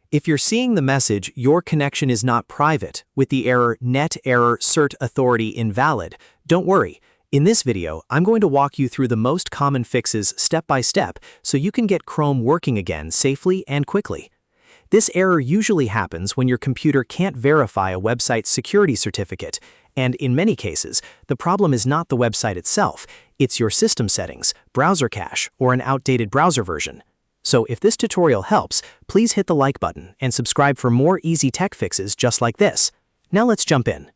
If you're seeing the message, "Your connection is not private," with the error "Net Error Cert Authority Invalid," don't worry. In this video, I'm going to walk you through the most common fixes step by step so you can get Chrome working again safely and quickly. This error usually happens when your computer can't verify a website's security certificate, and in many cases, the problem is not the website itself, it's your system settings, browser cache, or an outdated browser version. So if this tutorial helps, please hit the like button and subscribe for more easy tech fixes just like this. Now let's jump in.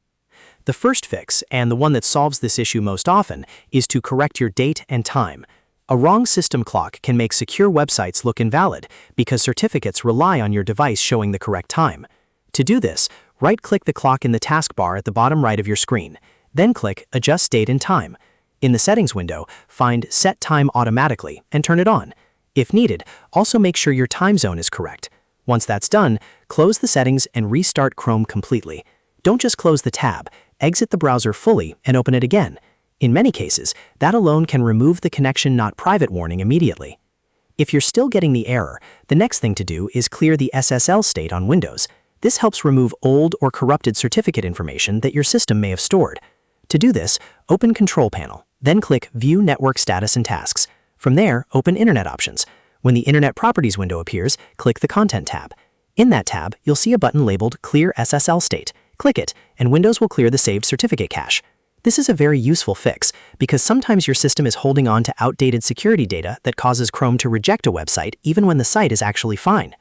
The first fix, and the one that solves this issue most often, is to correct your date and time. A wrong system clock can make secure websites look invalid because certificates rely on your device showing the correct time. To do this, right-click the clock in the taskbar at the bottom right of your screen, then click Adjust Date and Time. In the Settings window, find Set Time Automatically and turn it on. If needed, also make sure your time zone is correct. Once that's done, close the settings and restart Chrome completely. Don't just close the tab, exit the browser fully and open it again. In many cases, that alone can remove the connection not private warning immediately. If you're still getting the error, the next thing to do is clear the SSL state on Windows. This helps remove old or corrupted certificate information that your system may have stored. To do this, open Control Panel, then click View Network Status and Tasks. From there, open Internet Options. When the Internet Properties window appears, click the Content tab. In that tab, you'll see a button labeled Clear SSL State. Click it, and Windows will clear the saved certificate cache. This is a very useful fix because sometimes your system is holding on to outdated security data that causes Chrome to reject a website even when the site is actually fine.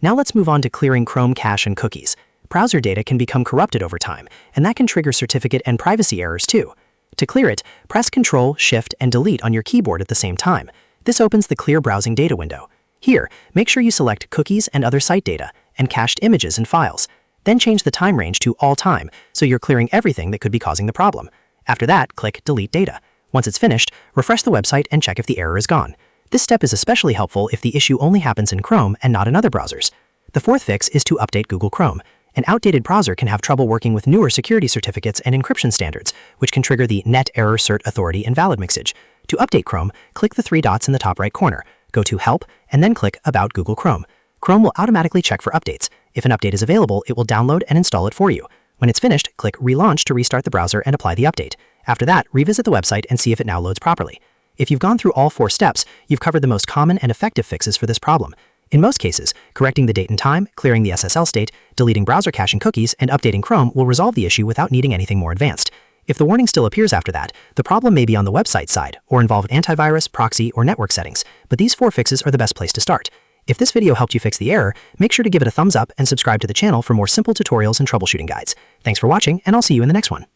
Now let's move on to clearing Chrome cache and cookies. Browser data can become corrupted over time, and that can trigger certificate and privacy errors too. To clear it, press Ctrl, Shift, and Delete on your keyboard at the same time. This opens the Clear Browsing Data window. Here, make sure you select Cookies and Other Site Data and Cached Images and Files. Then change the time range to All Time so you're clearing everything that could be causing the problem. After that, click Delete Data. Once it's finished, refresh the website and check if the error is gone. This step is especially helpful if the issue only happens in Chrome and not in other browsers. The fourth fix is to update Google Chrome. An outdated browser can have trouble working with newer security certificates and encryption standards, which can trigger the Net Error Cert Authority Invalid message. To update Chrome, click the three dots in the top right corner, go to Help, and then click About Google Chrome. Chrome will automatically check for updates. If an update is available, it will download and install it for you. When it's finished, click Relaunch to restart the browser and apply the update. After that, revisit the website and see if it now loads properly. If you've gone through all four steps, you've covered the most common and effective fixes for this problem. In most cases, correcting the date and time, clearing the SSL state, deleting browser cache and cookies, and updating Chrome will resolve the issue without needing anything more advanced. If the warning still appears after that, the problem may be on the website side or involve antivirus, proxy, or network settings, but these four fixes are the best place to start. If this video helped you fix the error, make sure to give it a thumbs up and subscribe to the channel for more simple tutorials and troubleshooting guides. Thanks for watching, and I'll see you in the next one.